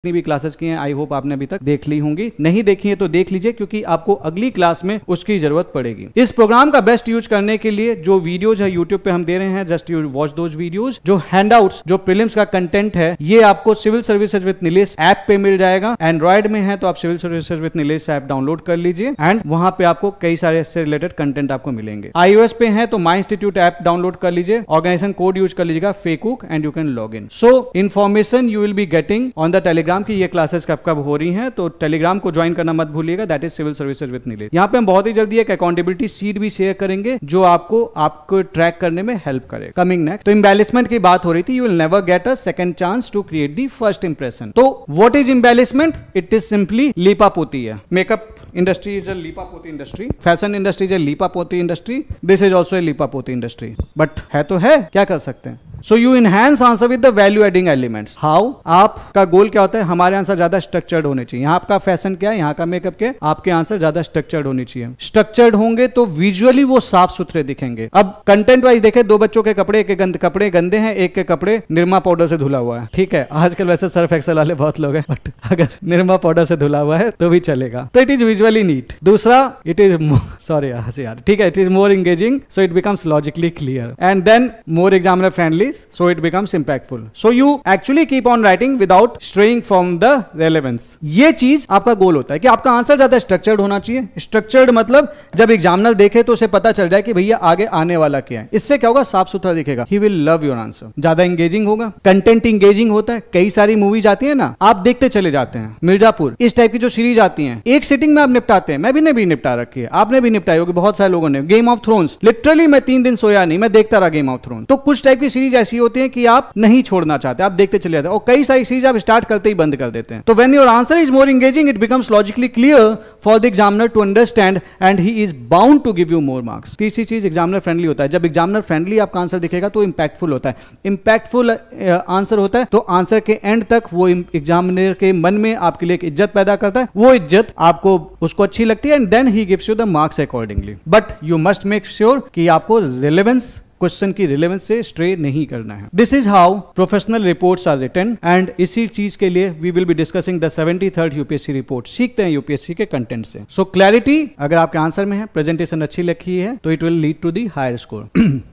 जितनी भी क्लासेस की हैं आई होप आपने अभी तक देख ली होंगी, नहीं देखी है तो देख लीजिए क्योंकि आपको अगली क्लास में उसकी जरूरत पड़ेगी। इस प्रोग्राम का बेस्ट यूज करने के लिए जो वीडियोज है यूट्यूब पे हम दे रहे हैं, just you watch those videos. जो हैंडआउट्स, जो प्रीलिम्स का कंटेंट है, ये आपको civil services with Nilesh app पे मिल जाएगा। एंड्रॉइड में है तो आप civil services with Nilesh app download कर लीजिए एंड वहां पे आपको कई सारे इससे रिलेटेड कंटेंट आपको मिलेंगे। iOS पे है तो माई इंस्टीट्यूट ऐप डाउनलोड कर लीजिए, ऑर्गेनाइजेशन कोड यूज कर लीजिएगा फेकुक and you can log in. So information you will be getting on the Telegram की ये क्लासेस कब हो रही हैं, तो टेलीग्राम को ज्वाइन करना मत भूलिएगा, that is civil services with Nilesh. यहाँ पे हम बहुत ही जल्दी एक अकाउंटेबिलिटी शीट भी शेयर करेंगे जो आपको ट्रैक करने में हेल्प करे। कमिंग नेक्स्ट, तो एम्बेलिशमेंट की बात हो रही थी, you will never get a second chance to create the first impression. तो what is embellishment? It is simply लीपापोती है। मेकअप industry is a लीपापोती industry, fashion industry is a लीपापोती industry, this is also a लीपापोती industry, but है तो है, क्या कर सकते हैं। So you enhance answer with the value adding elements. How? आपका गोल क्या होता है? हमारे आंसर ज्यादा स्ट्रक्चर्ड होने चाहिए। यहाँ आपका फैशन क्या है, यहाँ का मेकअप क्या है, आपके आंसर ज्यादा स्ट्रक्चर्ड होनी चाहिए। स्ट्रक्चर्ड होंगे तो विजुअली वो साफ सुथरे दिखेंगे। अब कंटेंट वाइज देखे, दो बच्चों के कपड़े, एक के कपड़े गंदे हैं, एक के कपड़े निरमा पाउडर से धुला हुआ है। ठीक है, आजकल वैसे सर्फ एक्सेल वाले बहुत लोग हैं, बट अगर निरमा पाउडर से धुला हुआ है तो भी चलेगा। तो इट इज विजुअली नीट। दूसरा, इट इज सॉरी यार, ठीक है, it is more engaging, so it becomes logically clear and then more examiner friendly, so it becomes impactful. So you actually keep on writing without straying from the relevance. ये चीज आपका गोल होता है कि आपका आंसर ज्यादा स्ट्रक्चर्ड होना चाहिए। स्ट्रक्चर्ड मतलब जब एग्जामिनर देखे तो उसे पता चल जाए कि भैया आगे आने वाला क्या है। इससे क्या होगा? साफ सुथरा दिखेगा। He will love your answer. ज्यादा एंगेजिंग होगा। कंटेंट एंगेजिंग होता है। कई सारी मूवीज आती है ना, आप देखते चले जाते हैं। मिर्जापुर, इस टाइप की जो सीरीज आती है, एक सिटिंग में आप निपटाते हैं। मैं भी निपटा रखी है, आपने भी निपटाई होगी, बहुत सारे लोगों ने। गेम ऑफ थ्रोन्स, लिटरली मैं 3 दिन सोया नहीं, मैं देखता रहा गेम ऑफ थ्रोन्स। तो कुछ टाइप की सीरीज ऐसी होती है कि आप नहीं छोड़ना चाहते, आप देखते चले जाते हैं, और कई सारी चीज आप स्टार्ट करते ही बंद कर देते हैं। तो when your answer is more engaging, it becomes logically clear for the examiner to understand and he is bound to give you more marks. तीसरी चीज, एग्जामिनर फ्रेंडली होता है। जब एग्जामिनर फ्रेंडली आपका आंसर दिखेगा तो इंपैक्टफुल होता है। इंपैक्टफुल आंसर होता है तो आंसर के एंड तक वो एग्जामिनर के मन में आपके लिए एक इज्जत पैदा करता है, वो इज्जत आपको उसको अच्छी लगती है and then he gives you the marks accordingly. But you must make sure कि आपको रिलेवेंस, क्वेश्चन की रिलेवेंस से स्ट्रे नहीं करना है। This is how professional reports are written and इसी चीज के लिए we will be discussing the 73rd UPSC report. सीखते हैं यूपीएससी के कंटेंट से। सो क्लैरिटी अगर आपके आंसर में है, प्रेजेंटेशन अच्छी लिखी है तो it will lead to the higher score.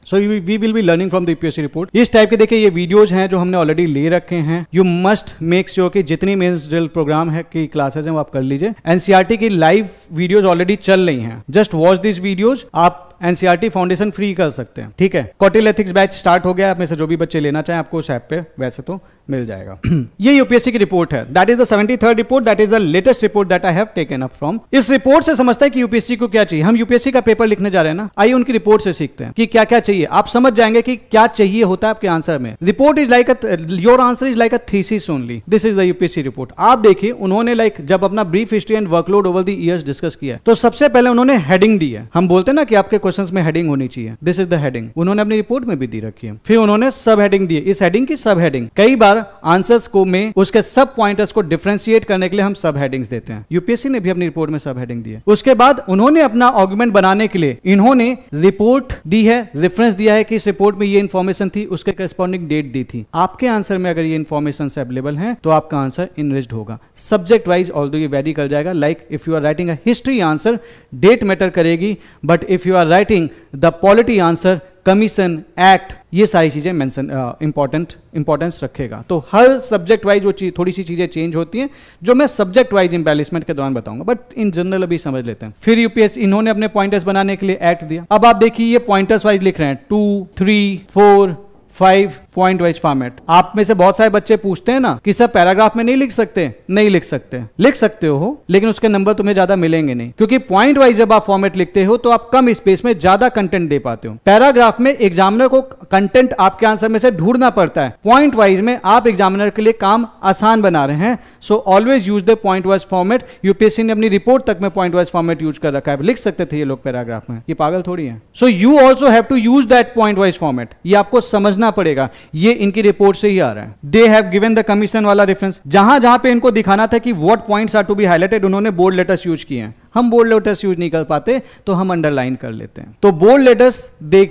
So we will be learning from the UPSC report. इस टाइप के देखिए ये वीडियोज हैं जो हमने ऑलरेडी ले रखे हैं। यू मस्ट मेक श्योर कि जितनी मेंस ड्रिल प्रोग्राम है की क्लासेस हैं वो आप कर लीजिए। एनसीईआरटी की लाइव वीडियोज ऑलरेडी चल रही हैं, जस्ट वॉच दिस वीडियोज। आप एनसीईआरटी फाउंडेशन फ्री कर सकते हैं। ठीक है, कौटिल्य एथिक्स बैच स्टार्ट हो गया। आप में से जो भी बच्चे लेना चाहें आपको उस ऐप पे वैसे तो मिल जाएगा। ये यूपीएससी की रिपोर्ट है, that is the 73rd report, that is the latest report that I have taken up from. इस रिपोर्ट से समझते हैं कि यूपीएससी को क्या चाहिए। हम यूपीएससी का पेपर लिखने जा रहे हैं ना, आइए उनकी रिपोर्ट से सीखते हैं कि क्या क्या चाहिए। आप समझ जाएंगे कि क्या चाहिए होता है आपके आंसर में। Report is like your answer is like a thesis only. This is the UPSC report. आप देखिए उन्होंने जब अपना brief history and workload over the years discuss किया तो सबसे पहले उन्होंने हेडिंग दी है। हम बोलते हैं ना कि आपके क्वेश्चंस में हेडिंग होनी चाहिए, दिस इज द हेडिंग। उन्होंने अपनी रिपोर्ट में भी दी रखी है। फिर उन्होंने सब हेडिंग दी है, इस हेडिंग की सब हेडिंग। कई बार आंसर्स में उसके सब पॉइंटर्स को डिफरेंशिएट करने के लिए हम सब हेडिंग्स देते हैं। यूपीएससी ने भी अपनी रिपोर्ट में सब हेडिंग दी है। उसके बाद उन्होंने अपना आर्गुमेंट बनाने के लिए इन्होंने रिपोर्ट दी है, रेफरेंस दिया है कि इस रिपोर्ट में ये इंफॉर्मेशन थी, उसके करस्पॉन्डिंग डेट दी थी। आपके आंसर में अगर ये इंफॉर्मेशन अवेलेबल है तो आपका आंसर इनरिच्ड होगा। सब्जेक्ट वाइज ऑल्दो ये वेरी कर जाएगा। Like if you are writing a history answer, date matter करेगी, but if you are writing the polity answer, commission, act, ये सारी चीजें मेंशन इंपॉर्टेंस रखेगा। तो हर सब्जेक्ट वाइज वो थोड़ी सी चीजें चेंज होती हैं जो मैं सब्जेक्ट वाइज एम्बेलिशमेंट के दौरान बताऊंगा, बट इन जनरल अभी समझ लेते हैं। फिर यूपीएससी इन्होंने अपने पॉइंटर्स बनाने के लिए एक्ट दिया। अब आप देखिए ये पॉइंटर्स वाइज लिख रहे हैं 2, 3, 4, 5 पॉइंट वाइज फॉर्मेट। आप में से बहुत सारे बच्चे पूछते हैं ना कि सर पैराग्राफ में नहीं लिख सकते। नहीं लिख सकते, लिख सकते हो लेकिन उसके नंबर तुम्हें ज्यादा मिलेंगे नहीं, क्योंकि पॉइंट वाइज जब आप फॉर्मेट लिखते हो तो आप कम स्पेस में ज्यादा कंटेंट दे पाते हो। पैराग्राफ में एग्जामिनर को कंटेंट आपके आंसर में से ढूंढना पड़ता है। पॉइंट वाइज में आप एग्जामिनर के लिए काम आसान बना रहे हैं। So always use the point wise format. UPSC ने अपनी रिपोर्ट तक में पॉइंट वाइज फॉर्मेट यूज कर रखा है। लिख सकते थे ये लोग पैराग्राफ में, ये पागल थोड़ी है। So you also have to use that point wise format. ये आपको समझना पड़ेगा, ये इनकी रिपोर्ट से ही आ रहा है। They have given the commission वाला रेफरेंस, जहां जहां पे इनको दिखाना था कि what points are to be highlighted, उन्होंने बोल्ड लेटर्स यूज किए हैं। हम बोल्ड लेटर्स यूज नहीं कर पाते तो हम अंडरलाइन कर लेते हैं। तो bold letters they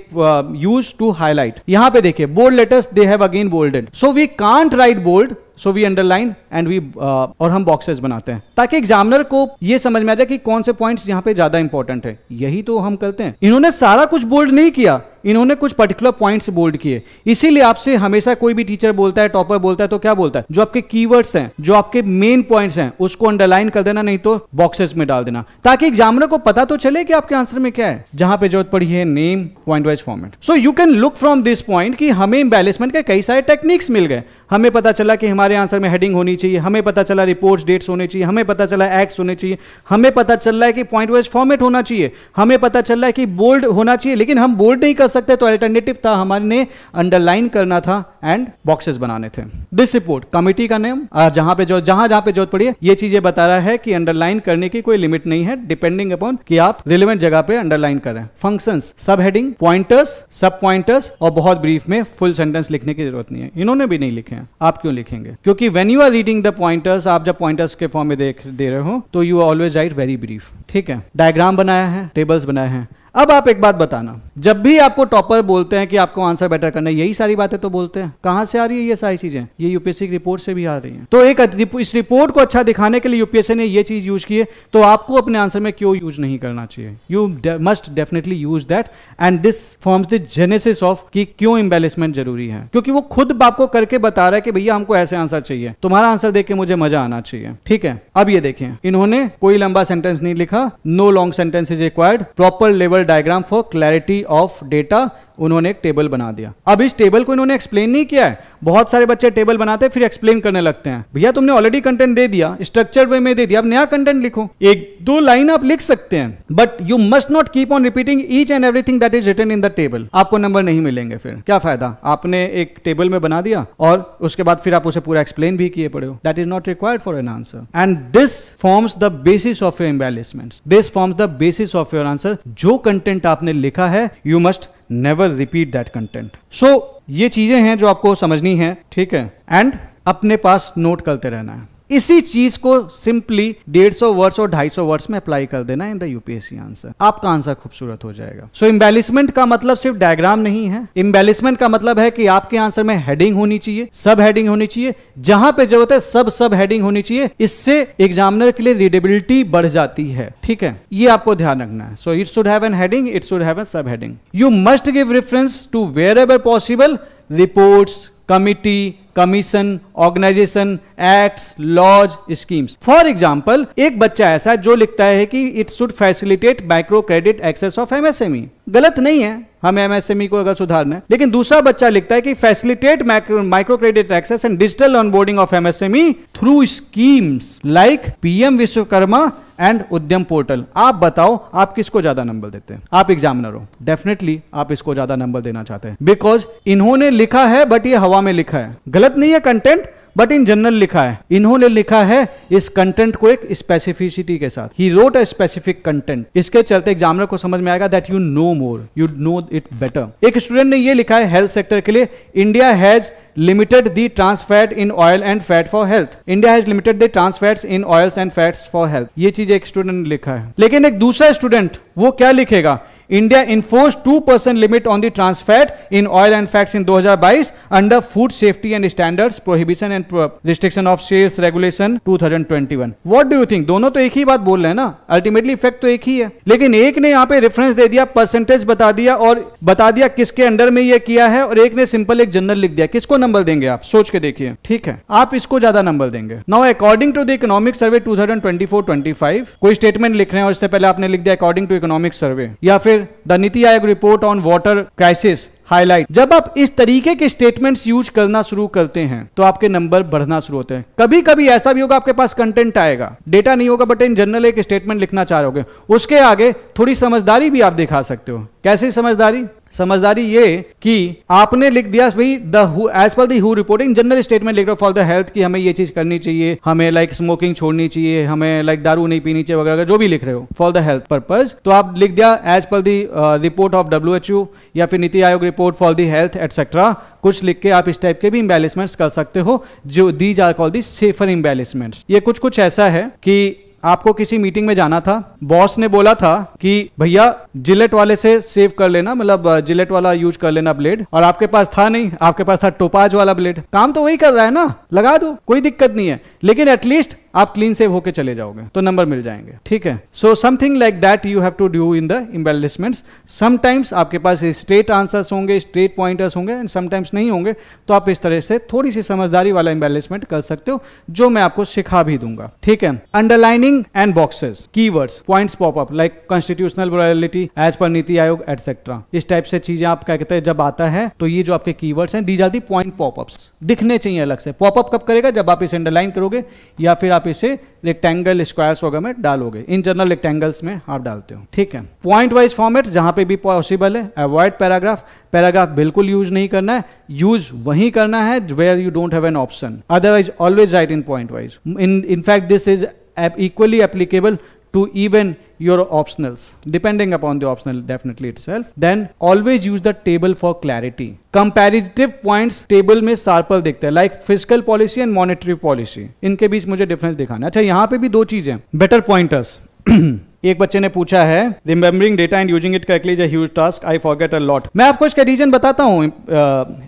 use to highlight. यहां पे देखिए bold letters they have again bolded, so we can't write bold so we underline and we और हम बॉक्सेस बनाते हैं ताकि एग्जामिनर को ये समझ में आ जाए कि कौन से पॉइंट्स यहाँ पे ज्यादा इंपॉर्टेंट है। यही तो हम करते हैं। इन्होंने सारा कुछ बोल्ड नहीं किया, इन्होंने कुछ पर्टिकुलर पॉइंट्स बोल्ड किए। इसीलिए आपसे हमेशा कोई भी टीचर बोलता है, टॉपर बोलता है, तो क्या बोलता है, जो आपके कीवर्ड्स हैं, जो आपके मेन पॉइंट्स हैं, उसको अंडरलाइन कर देना, नहीं तो बॉक्सेस में डाल देना, ताकि एग्जामिनर को पता तो चले कि आपके आंसर में क्या है। जहां पे जरूरत पड़ी है name, point wise format. So you can look from this point कि हमें एम्बेलिशमेंट के कई सारे टेक्निक्स मिल गए। हमें पता चला कि हमारे आंसर में हेडिंग होनी चाहिए, हमें पता चला रिपोर्ट्स डेट्स होने चाहिए, हमें पता चला एक्ट्स होने चाहिए, हमें पता चल रहा है कि पॉइंट वाइज फॉर्मेट होना चाहिए, हमें पता चल रहा है कि बोल्ड होना चाहिए। लेकिन हम बोल्ड नहीं कर सकते, तो अल्टरनेटिव था हमारे अंडरलाइन करना था एंड बॉक्सेस बनाने थे। दिस रिपोर्ट कमिटी का नेम, जहां पे जरूरत पड़ी है, ये चीजें बता रहा है कि अंडरलाइन करने की कोई लिमिट नहीं है, डिपेंडिंग अपॉन कि आप रिलेवेंट जगह पे अंडरलाइन कर रहे हैं। फंक्शंस, सब हेडिंग, पॉइंटर्स, सब पॉइंटर्स, और बहुत ब्रीफ में फुल सेंटेंस लिखने की जरूरत नहीं है। इन्होंने भी नहीं लिखे हैं, आप क्यों लिखेंगे? क्योंकि when you are reading the pointers, आप जब पॉइंटर्स के फॉर्म में दे रहे हो तो you always right very brief. ठीक है, डायग्राम बनाया है, टेबल्स बनाए हैं। अब आप एक बात बताना, जब भी आपको टॉपर बोलते हैं कि आपको आंसर बेटर करना है, यही सारी बातें तो बोलते हैं। कहां से आ रही है ये सारी चीजें? ये यूपीएससी की रिपोर्ट से भी आ रही हैं। तो इस रिपोर्ट को अच्छा दिखाने के लिए यूपीएससी ने ये चीज यूज की है, तो आपको अपने आंसर में क्यों यूज नहीं करना चाहिए? You must definitely use that, and this forms the genesis of कि क्यों एम्बेलिशमेंट जरूरी है, क्योंकि वो खुद आपको करके बता रहा है कि भैया हमको ऐसे आंसर चाहिए, तुम्हारा आंसर देख के मुझे मजा आना चाहिए। ठीक है, अब ये देखें, इन्होंने कोई लंबा सेंटेंस नहीं लिखा, no long sentence is required, proper level diagram for clarity of data, उन्होंने एक टेबल बना दिया। अब इस टेबल को इन्होंने एक्सप्लेन नहीं किया है। बहुत सारे बच्चे टेबल बनाते हैं फिर एक्सप्लेन करने लगते हैं। भैया तुमने ऑलरेडी कंटेंट दे दिया, स्ट्रक्चर्ड वे में दे दिया, अब नया कंटेंट लिखो। एक दो लाइन आप लिख सकते हैं, but you must not keep on repeating each and everything that is written in the table. आपको नंबर नहीं मिलेंगे, फिर क्या फायदा? आपने एक टेबल में बना दिया और उसके बाद फिर आप उसे पूरा एक्सप्लेन भी किए पड़े हो। That is not required for an answer, and this forms the basis of your embellishments, this forms the basis of your answer. जो कंटेंट आपने लिखा है, you must never repeat that content. So ये चीजें हैं जो आपको समझनी है। ठीक है, एंड अपने पास नोट करते रहना है। इसी चीज को सिंपली 150 वर्ड्स और 250 वर्ड्स में अप्लाई कर देना इन द यूपीएससी आंसर, आपका आंसर खूबसूरत हो जाएगा। सो एम्बेलिशमेंट का मतलब सिर्फ डायग्राम नहीं है। एम्बेलिशमेंट का मतलब है कि आपके आंसर में हेडिंग होनी चाहिए, सब हेडिंग होनी चाहिए, जहां पे जरूरत है सब हेडिंग होनी चाहिए। इससे एग्जामिनर के लिए रीडेबिलिटी बढ़ जाती है। ठीक है, ये आपको ध्यान रखना है। So it should have an heading, it should have an sub heading. You must give reference to wherever possible reports, committee, commission, organisation, acts, laws, schemes. For example, एक बच्चा ऐसा है जो लिखता है कि it should facilitate micro credit access of MSME. गलत नहीं है, हमें एमएसएमई को अगर सुधारना है, लेकिन दूसरा बच्चा लिखता है कि facilitate micro credit access and digital onboarding of MSME through schemes like PM Vishwakarma and Udyam portal. आप बताओ, आप किसको ज्यादा नंबर देते हैं? आप एग्जामिनर हो, डेफिनेटली आप इसको ज्यादा नंबर देना चाहते हैं, बिकॉज इन्होंने लिखा है बट ये हवा में लिखा है। गलत नहीं है कंटेंट, बट इन जनरल लिखा है। इन्होंने लिखा है इस कंटेंट को एक स्पेसिफिसिटी के साथ। He wrote a specific content. इसके चलते एग्जामिनर को समझ में आएगा that you know more, you know it better. एक स्टूडेंट ने ये लिखा है हेल्थ सेक्टर के लिए, India has limited the trans fat in oil and fat for health. India has limited the trans fats in oils and fats for health. ये चीज एक स्टूडेंट ने लिखा है। लेकिन एक दूसरा स्टूडेंट वो क्या लिखेगा? India enforced 2% limit on the trans fat in oil and fats in 2022 under Food Safety and Standards Prohibition and Restriction of Sales Regulation 2021. What do you think? दोनों तो एक ही बात बोल रहे हैं ना, अल्टीमेटली इफेक्ट तो एक ही है, लेकिन एक ने यहाँ पे रेफरेंस दे दिया, परसेंटेज बता दिया और बता दिया किसके अंडर में ये किया है, और एक ने सिंपल एक जनरल लिख दिया। किसको नंबर देंगे आप? सोच के देखिए। ठीक है, आप इसको ज्यादा नंबर देंगे। Now according to the economic survey 2024-25 कोई स्टेटमेंट लिख रहे हैं और इससे पहले आपने लिख दिया अकॉर्डिंग टू इकोनॉमिक सर्वे, या फिर the NITI Aayog report on water crisis highlight. जब आप इस तरीके के स्टेटमेंट्स यूज करना शुरू करते हैं तो आपके नंबर बढ़ना शुरू होते हैं। कभी कभी ऐसा भी होगा आपके पास कंटेंट आएगा, डेटा नहीं होगा, बट इन जनरल एक स्टेटमेंट लिखना चाह रहे होगे, उसके आगे थोड़ी समझदारी भी आप दिखा सकते हो। कैसी समझदारी? समझदारी ये कि आपने लिख दिया भाई एज पर द हू रिपोर्टिंग जनरल स्टेटमेंट लिख रहे हो फॉर द हेल्थ कि हमें ये चीज करनी चाहिए, हमें लाइक स्मोकिंग छोड़नी चाहिए, हमें लाइक दारू नहीं पीनी चाहिए वगैरह, जो भी लिख रहे हो फॉर द हेल्थ पर्पज, तो आप लिख दिया as per the report of WHO या फिर NITI Aayog report for the health etcetera. कुछ लिख के आप इस टाइप के भी इम्बेलिशमेंट्स कर सकते हो, जो these are called the safer embellishments. ये कुछ ऐसा है कि आपको किसी मीटिंग में जाना था, बॉस ने बोला था कि भैया जिलेट वाले से सेव कर लेना, मतलब जिलेट वाला यूज कर लेना ब्लेड, और आपके पास था नहीं, आपके पास था टोपाज वाला ब्लेड। काम तो वही कर रहा है ना, लगा दो, कोई दिक्कत नहीं है, लेकिन एटलीस्ट आप क्लीन सेव होके चले जाओगे तो नंबर मिल जाएंगे, ठीक है। So something like that you have to do in the embellishments. Sometimes आपके पास स्ट्रेट आंसर्स होंगे, स्ट्रेट पॉइंटर्स होंगे, एंड समटाइम्स नहीं होंगे, तो आप इस तरह से थोड़ी सी समझदारी वाला एम्बेलिशमेंट कर सकते हो, जो मैं आपको सिखा भी दूंगा, ठीक है। Underlining and boxes, keywords, points popup like constitutional morality, as per Niti आयोग एटसेट्रा, इस टाइप से चीजें आप क्या कहते हैं जब आता है, तो ये जो आपके कीवर्ड्स हैं, these are the point popups, दिखने चाहिए अलग से। पॉपअप कब करेगा? जब आप इसे अंडरलाइन करोगे या फिर आप इसे रेक्टेंगल, स्क्वायर्स वगैरह में डालोगे। इन जनरल रेक्टेंगल्स में आप डालते हो, ठीक है। पॉइंट वाइज फॉर्मेट जहां पे भी पॉसिबल है। अवॉइड पैराग्राफ, पैराग्राफ बिल्कुल यूज नहीं करना है, यूज वहीं करना है where you don't have an option, otherwise always write in point wise. In fact this is equally applicable to even your optionals, depending upon the optional definitely itself. Then always use the table for clarity. Comparative points table में sharper दिखते हैं, like fiscal policy and monetary policy, इनके बीच मुझे difference दिखाना है। अच्छा, यहाँ पे भी दो चीजें, better pointers। एक बच्चे ने पूछा है, remembering data and using it correctly is a huge task, I forget a lot. मैं आपको इसका रीजन बताता हूं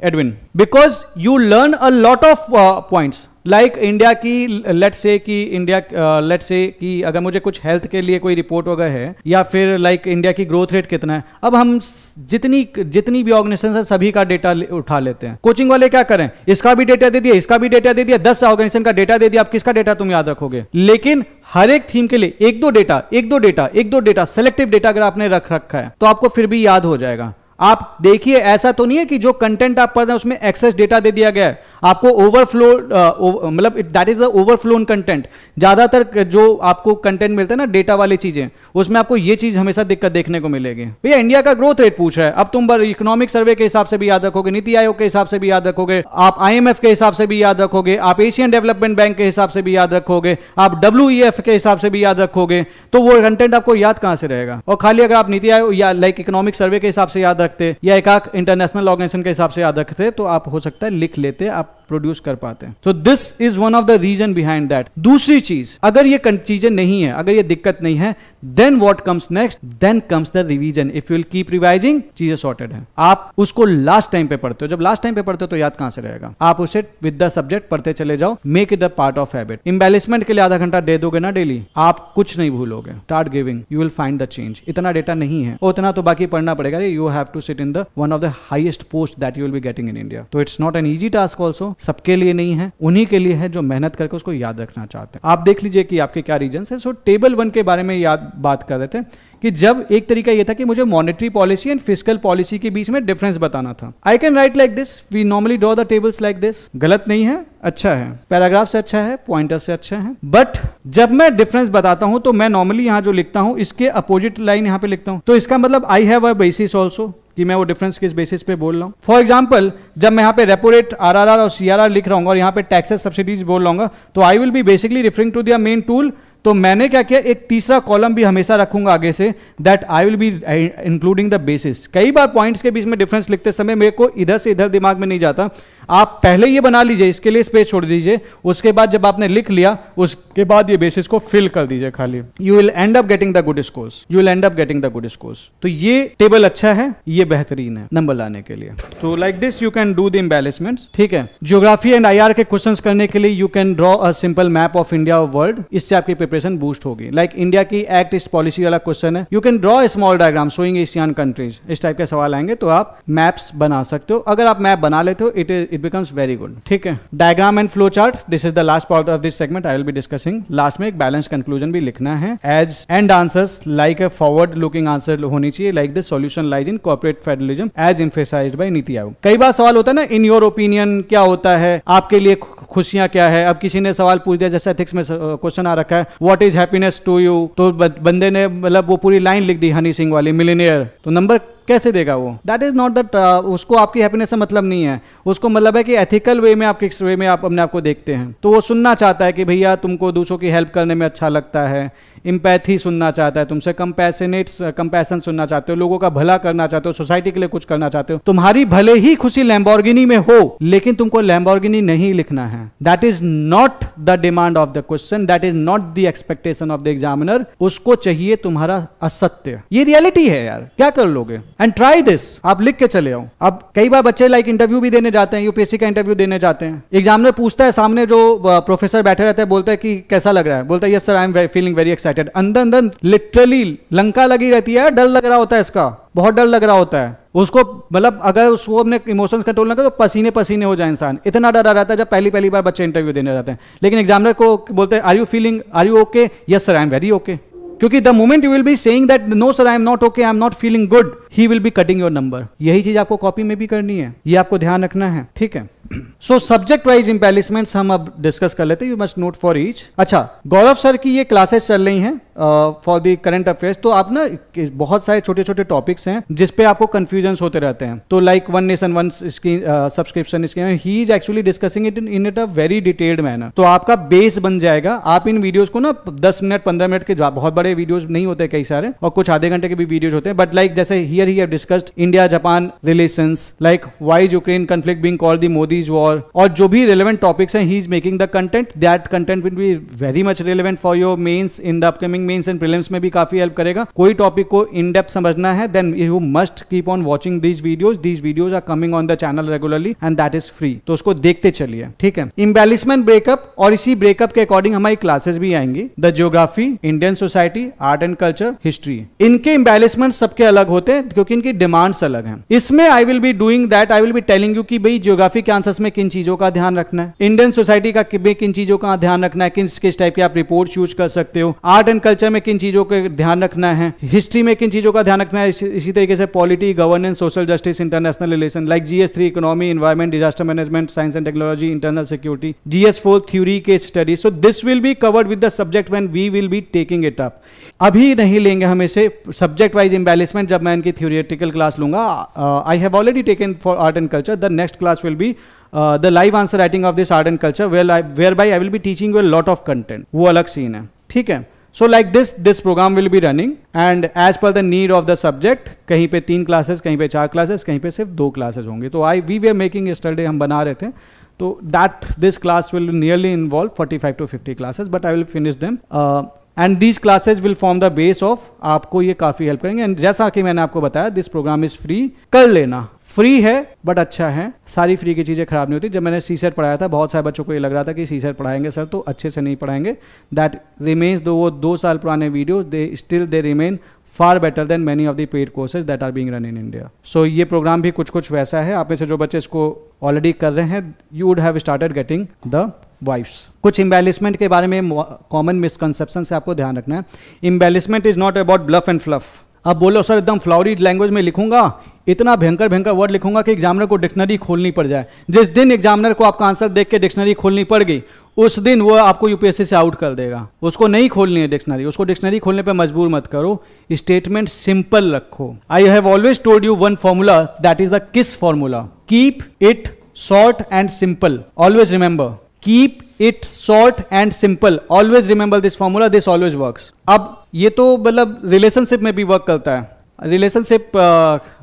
Edwin, because you learn a lot of points. Like India की, लेट्स से कि अगर मुझे कुछ हेल्थ के लिए कोई रिपोर्ट वगैरह है, या फिर लाइक इंडिया की ग्रोथ रेट कितना है, अब हम जितनी भी ऑर्गेनाइजेशन है सभी का डेटा उठा लेते हैं। कोचिंग वाले क्या करें, इसका भी डेटा दे दिया, इसका भी डेटा दे दिया, 10 ऑर्गेनाइजेशन का डेटा दे दिया, आप किसका डेटा तुम याद रखोगे? लेकिन हर एक थीम के लिए एक दो डेटा सेलेक्टिव डेटा अगर आपने रख रखा है तो आपको फिर भी याद हो जाएगा। आप देखिए, ऐसा तो नहीं है कि जो कंटेंट आप पढ़ रहे हैं उसमें एक्सेस डेटा दे दिया गया है, आपको ओवरफ्लो, मतलब दैट इज द ओवरफ्लोन कंटेंट। ज्यादातर जो आपको कंटेंट मिलता है ना डेटा वाली चीजें, उसमें आपको ये चीज हमेशा दिक्कत देखने को मिलेगी। भैया इंडिया का ग्रोथ रेट पूछ रहा है, अब तुम इकोनॉमिक सर्वे के हिसाब से भी याद रखोगे, नीति आयोग के हिसाब से भी याद रखोगे, आप IMF के हिसाब से भी याद रखोगे, आप एशियन डेवलपमेंट बैंक के हिसाब से भी याद रखोगे, आप WEF के हिसाब से भी याद रखोगे, तो वो कंटेंट आपको याद कहां से रहेगा? और खाली अगर आप नीति आयोग या लाइक इकोनॉमिक सर्वे के हिसाब से याद रखते या एक इंटरनेशनल ऑर्गेनाइजेशन के हिसाब से याद रखते, तो आप हो सकता है लिख लेते, आप प्रोड्यूस कर पाते हैं। तो this is one of the reason behind that. दूसरी चीज, अगर ये चीजें नहीं है, अगर ये दिक्कत नहीं है, then what comes next? Then comes the revision. If you will keep revising, चीजें सॉर्टेड है। आप उसको लास्ट टाइम पे पढ़ते हो, जब लास्ट टाइम पे पढ़ते हो तो याद कहां से रहेगा? आप उसे विद द सब्जेक्ट पढ़ते चले जाओ, make it the part of habit. Embellishment के लिए आधा घंटा दे दोगे ना डेली, आप कुछ नहीं भूलोगे। Start giving, you will find the change. इतना डेटा नहीं है, उतना तो बाकी पढ़ना पड़ेगा। You have to sit in the one of the highest post that you will be getting in India. तो it's not an easy task also, सबके लिए नहीं है, उन्हीं के लिए है जो मेहनत करके उसको याद रखना चाहते हैं। आप देख लीजिए कि आपके क्या रीजंस है। सो टेबल 1 के बारे में बात कर रहे थे कि जब एक तरीका यह था कि मुझे monetary policy and fiscal policy के बीच में डिफरेंस बताना था। I can write like this, we normally draw the tables like this. गलत नहीं है, अच्छा है, पैराग्राफ से अच्छा है, पॉइंटर से अच्छा है। बट जब मैं डिफरेंस बताता हूं तो मैं नॉर्मली यहां जो लिखता हूं इसके अपोजिट लाइन यहां पे लिखता हूं। तो इसका मतलब I have a basis also, कि मैं वो डिफरेंस किस बेसिस पे बोल रहा हूं। फॉर एग्जांपल, जब मैं यहाँ पे रेपो रेट, RRR और CRR लिख रहा हूँ और यहाँ पे टैक्सेस सब्सिडीज बोल रहा हूँ, तो I will be basically referring to their main tool. तो मैंने क्या किया, एक तीसरा कॉलम भी हमेशा रखूंगा आगे से, that I will be including the basis. कई बार पॉइंट्स के बीच में डिफरेंस लिखते समय मेरे को इधर से इधर दिमाग में नहीं जाता। आप पहले ये बना लीजिए, इसके लिए स्पेस छोड़ दीजिए, उसके बाद जब आपने लिख लिया उसके बाद ये बेसिस को फिल कर दीजिए खाली। You will and up getting the good scores, you will and up getting the good scores. तो ये टेबल अच्छा है, ये बेहतरीन है नंबर लाने के लिए। तो like this you can do the embellishments, ठीक है। ज्योग्राफी एंड IR के क्वेश्चंस करने के लिए you can draw a simple map of India और वर्ल्ड, इससे आपकी प्रिपरेशन बूस्ट होगी। लाइक इंडिया की एक्ट ईस्ट पॉलिसी वाला क्वेश्चन है, you can draw a small diagram showing Asian countries. इस टाइप के सवाल आएंगे तो आप मैप्स बना सकते हो। अगर आप मैप बना लेते हो इट बिकम्स वेरी गुड, ठीक है। Diagram and flow chart, this is the last part of this segment I will be discussing. Last में एक बैलेंस कंक्लूजन भी लिखना है। As end answers like a forward looking answer होनी चाहिए, like this solution lies in corporate federalism as emphasized by Niti Aayog. कई बार सवाल होता है ना, इन योर ओपिनियन क्या होता है, आपके लिए खुशियां क्या है। अब किसी ने सवाल पूछ दिया, जैसे एथिक्स में क्वेश्चन आ रखा है, what is happiness to you, तो बंदे ने मतलब वो पूरी लाइन लिख दी हनी सिंह वाली, मिलियनेयर, तो नंबर कैसे देगा वो? दैट इज नॉट दैट, उसको आपकी हैप्पीनेस से मतलब नहीं है, उसको मतलब है कि एथिकल वे में आप किस वे में आप अपने आप को देखते हैं। तो वो सुनना चाहता है कि भैया तुमको दूसरों की हेल्प करने में अच्छा लगता है, इम्पैथी सुनना चाहता है तुमसे, कंपैशन सुनना चाहते हो, लोगों का भला करना चाहते हो, सोसाइटी के लिए कुछ करना चाहते हो, तुम्हारी भले ही खुशी लैम्बोर्गिनी में हो, लेकिन तुमको लैम्बोर्गिनी नहीं लिखना है। That is not the demand of the question, that is not the expectation of the examiner. उसको चाहिए तुम्हारा असत्य। ये रियलिटी है यार, क्या कर लोगे? एंड ट्राई दिस, आप लिख के चले आओ। अब कई बार बच्चे लाइक इंटरव्यू भी देने जाते हैं, यूपीएससी का इंटरव्यू देने जाते हैं, एग्जामिनर पूछता है, सामने जो प्रोफेसर बैठे रहते हैं बोलता है कि कैसा लग रहा है, बोलता है yes sir I am feeling very excited. अंदर अंदर लिटरली लंका लगी रहती है, डर लग रहा होता है, इसका बहुत डर लग रहा होता है उसको। मतलब अगर उसको अपने इमोशंस कंट्रोल ना करे तो पसीने पसीने हो जाए इंसान, इतना डरा रहता है जब पहली बार बच्चे इंटरव्यू देने जाते हैं। लेकिन एग्जामिनर को बोलते हैं are you okay? Yes sir I am very okay. क्योंकि the moment you will be saying that no sir I am not okay, I am not feeling good, he will be cutting your number. यही चीज आपको copy में भी करनी है, ये आपको ध्यान रखना है, ठीक है। सो सब्जेक्ट वाइज इंपेलिशमेंट्स हम अब डिस्कस कर लेते हैं, you must note for each. अच्छा, गौरव सर की ये क्लासेस चल रही हैं फॉर द करंट अफेयर्स। तो आप ना बहुत सारे छोटे छोटे टॉपिक्स हैं जिसपे आपको कंफ्यूजन होते रहते हैं। तो like one nation one subscription scheme, he is actually discussing it in it a very detailed manner. तो आपका बेस बन जाएगा। आप इन वीडियोस को ना 10 मिनट 15 मिनट के बहुत बड़े वीडियोस नहीं होते कई सारे, और कुछ आधे घंटे के भी वीडियोस होते हैं, बट लाइक जैसे here he have discussed India Japan relations, like why is Ukraine conflict being called the Modi's war, और जो भी रेलेवेंट टॉपिक्स हैं, he is making the content, that content will be very much relevant for your mains in the upcoming mains and prelims में भी काफी help करेगा। कोई topic को इन डेप्थ समझना है, then you must keep on watching these videos are coming on the channel regularly and that is free, तो उसको देखते चलिए, ठीक है। इम्बैलिशमेंट ब्रेकअप, और इसी ब्रेकअप के अकॉर्डिंग हमारी क्लासेस भी आएंगी, the geography, Indian society, art and culture, history. इनके इम्बैलिशमेंट सबके अलग होते हैं क्योंकि इनकी डिमांड्स अलग हैं। इसमें आई will be doing that, I will be telling you कि भाई ज्योग्राफी के आंसर्स में किन चीजों का ध्यान रखना है, इंडियन सोसाइटी का किन चीजों का ध्यान रखना है, किस टाइप के आप रिपोर्ट यूज कर सकते हो, आर्ट एंड कल्चर में किन चीजों का ध्यान रखना है, हिस्ट्री में किन चीजों का ध्यान रखना है, इसी तरीके से polity, governance, social justice, international relation, like GS3 economy, environment, disaster management, science and technology, internal security, GS4 theory case study. So this will be covered with the subject when we will be taking it up. अभी नहीं लेंगे हम इसे subject wise इम्बैलिशमेंट, जब मैं इनकी theoretical class लूंगा। I have already taken for art and culture, the next class will be the live answer writing of this art and culture, whereby I will be teaching you a lot of content. वो अलग scene है, ठीक है। So like this program will be running and as per the need of the subject, कहीं पे 3 classes, कहीं पे 4 classes, कहीं पे सिर्फ 2 क्लासेस होंगे। तो we were making yesterday, हम बना रहे थे, तो this class will nearly involve 45 to 50 classes, but I will finish them. And these classes will form the base of, आपको ये काफ़ी हेल्प करेंगे। एंड जैसा कि मैंने आपको बताया, दिस प्रोग्राम इज फ्री, कर लेना। फ्री है बट अच्छा है, सारी फ्री की चीज़ें खराब नहीं होती। जब मैंने सीसेट पढ़ाया था, बहुत सारे बच्चों को ये लग रहा था कि सीसेट पढ़ाएंगे सर तो अच्छे से नहीं पढ़ाएंगे। दैट रिमेन्स, दो वो 2 साल पुराने video, they remain far better than many of the paid courses that are being run in India. So ये प्रोग्राम भी कुछ वैसा है। आप में से जो बच्चे इसको ऑलरेडी कर रहे हैं, you would have started getting the vibes. कुछ इम्बैलिशमेंट के बारे में कॉमन मिसकंसेप्शन से आपको ध्यान रखना है। Embellishment is not about bluff and fluff. अब बोलो सर एकदम फ्लावरी लैंग्वेज में लिखूंगा, इतना भयंकर वर्ड लिखूंगा कि एग्जामिनर को डिक्शनरी खोलनी पड़ जाए। जिस दिन एग्जामिनर को आपका आंसर देख के डिक्शनरी खोलनी पड़ गई, उस दिन वो आपको यूपीएससी से आउट कर देगा। उसको नहीं खोलनी है डिक्शनरी, उसको डिक्शनरी खोलने पे मजबूर मत करो। स्टेटमेंट सिंपल रखो। I have always told you one formula, that is the KISS formula. Keep it short and simple, always remember, keep it short and simple, always remember this formula, this always works. अब ये तो मतलब relationship में भी work करता है। Relationship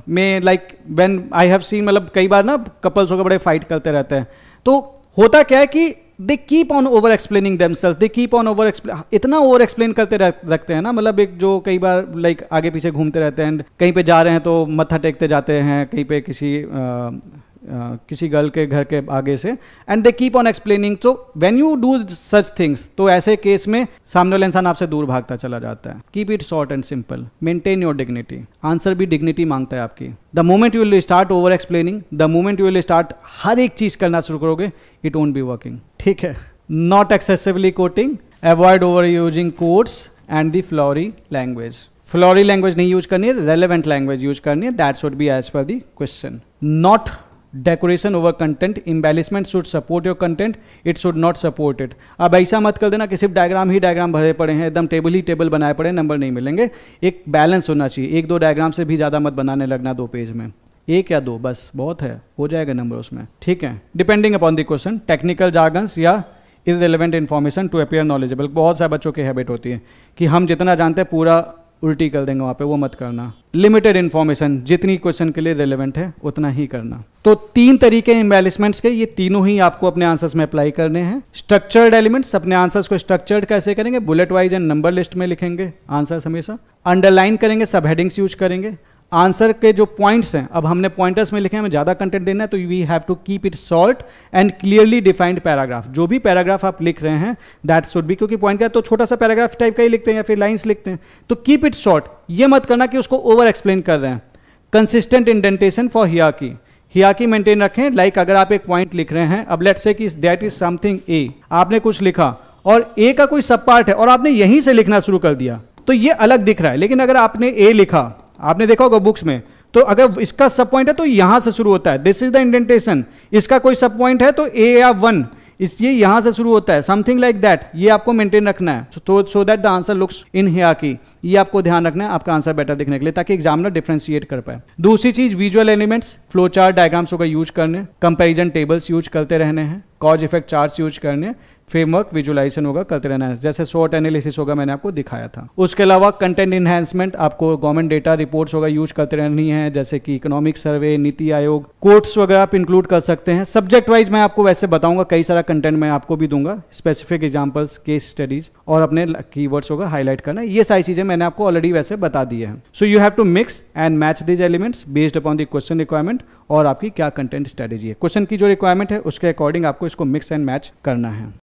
में like when I have seen, मतलब कई बार ना कपल्स होकर बड़े फाइट करते रहते हैं, तो होता क्या है कि they keep on over explaining themselves, they keep on over इतना ओवर एक्सप्लेन करते रखते हैं ना, मतलब एक जो कई बार लाइक आगे पीछे घूमते रहते हैं। कहीं पे जा रहे हैं तो मत्था टेकते जाते हैं, कहीं पे किसी गर्ल के घर के आगे से, and they keep on explaining. तो when you do such things, तो ऐसे केस में सामने वाला इंसान आपसे दूर भागता चला जाता है। Keep it short and simple, maintain your dignity. Answer भी डिग्निटी मांगता है आपकी। The moment you will start over explaining, the moment you will start हर एक चीज करना शुरू करोगे, इट वोंट बी वर्किंग, ठीक है। Not excessively quoting, avoid over using quotes and the flowery language. Flowery language नहीं यूज करनी है, रेलेवेंट लैंग्वेज यूज करनी है, that should be as per the question. Not decoration over content, embellishment should support your content, it should not support it. अब ऐसा मत कर देना कि सिर्फ डायग्राम ही डायग्राम भरे पड़े हैं, एकदम टेबल ही टेबल बनाए पड़े, नंबर नहीं मिलेंगे। एक बैलेंस होना चाहिए, 1-2 डायग्राम से भी ज़्यादा मत बनाने लगना 2 पेज में, 1 या 2 बस बहुत है, हो जाएगा नंबर उसमें, ठीक है। Depending upon the question, technical jargons या irrelevant information to appear knowledgeable. बहुत सारे बच्चों की हैबिट होती है कि हम जितना जानते हैं पूरा उल्टी कर देंगे वहाँ पे, वो मत करना। लिमिटेड इन्फॉर्मेशन, जितनी क्वेश्चन के लिए रिलेवेंट है उतना ही करना। तो 3 तरीके एम्बेलिशमेंट्स के, ये तीनों ही आपको अपने आंसर्स में अप्लाई करने हैं। स्ट्रक्चर्ड एलिमेंट्स, अपने आंसर्स को स्ट्रक्चर्ड कैसे करेंगे, bullet wise and number list में लिखेंगे आंसर्स हमेशा। अंडरलाइन करेंगे, सब हेडिंग्स यूज करेंगे। आंसर के जो पॉइंट्स हैं, अब हमने पॉइंटर्स में लिखे हैं, हमें ज़्यादा कंटेंट देना है तो we have to keep it short and clearly defined paragraph. जो भी पैराग्राफ आप लिख रहे हैं दैट शुड बी, क्योंकि पॉइंट का तो छोटा सा पैराग्राफ टाइप का ही लिखते हैं या फिर लाइंस लिखते हैं, तो कीप इट शॉर्ट। ये मत करना कि उसको ओवर एक्सप्लेन कर रहे हैं। Consistent indentation for hierarchy, hierarchy maintain रखें। लाइक अगर आप एक पॉइंट लिख रहे हैं, अब लेट्स से कि दैट इज समथिंग ए, आपने कुछ लिखा और ए का कोई सब पार्ट है और आपने यहीं से लिखना शुरू कर दिया तो ये अलग दिख रहा है। लेकिन अगर आपने ए लिखा, आपने देखा होगा बुक्स में, तो अगर इसका सब पॉइंट है तो यहां से शुरू होता है, दिस इज द इंडेंटेशन। इसका कोई सब पॉइंट है तो ए या 1, इसलिए यहां से शुरू होता है, समथिंग लाइक दैट। ये आपको मेंटेन रखना है so that the answer looks in hierarchy. ये आपको ध्यान रखना है आपका आंसर बेटर दिखने के लिए, ताकि एग्जामिनर डिफरेंशिएट कर पाए। दूसरी चीज, visual elements, flow chart diagrams होगा यूज करने, कंपैरिजन टेबल्स यूज करते रहने हैं, कॉज इफेक्ट चार्ट्स यूज करने, फ्रेमवर्क विजुअलाइजेशन होगा करते रहना है, जैसे शॉर्ट एनालिसिस होगा मैंने आपको दिखाया था। उसके अलावा कंटेंट इन्हेंसमेंट, आपको गवर्नमेंट डेटा रिपोर्ट्स होगा यूज करते रहनी है, जैसे कि economic survey, NITI Aayog, quotes वगैरह आप इंक्लूड कर सकते हैं। सब्जेक्ट वाइज मैं आपको वैसे बताऊंगा, कई सारा कंटेंट मैं आपको भी दूंगा, स्पेसिफिक एग्जांपल्स, केस स्टडीज और अपने कीवर्ड्स होगा हाईलाइट करना। ये सारी चीजें मैंने आपको ऑलरेडी वैसे बता दी है। So you have to mix and match this elements based upon the question requirement और आपकी क्या कंटेंट स्ट्रेटेजी है। क्वेश्चन की जो रिक्वायरमेंट है उसके अकॉर्डिंग आपको इसको मिक्स एंड मैच करना है।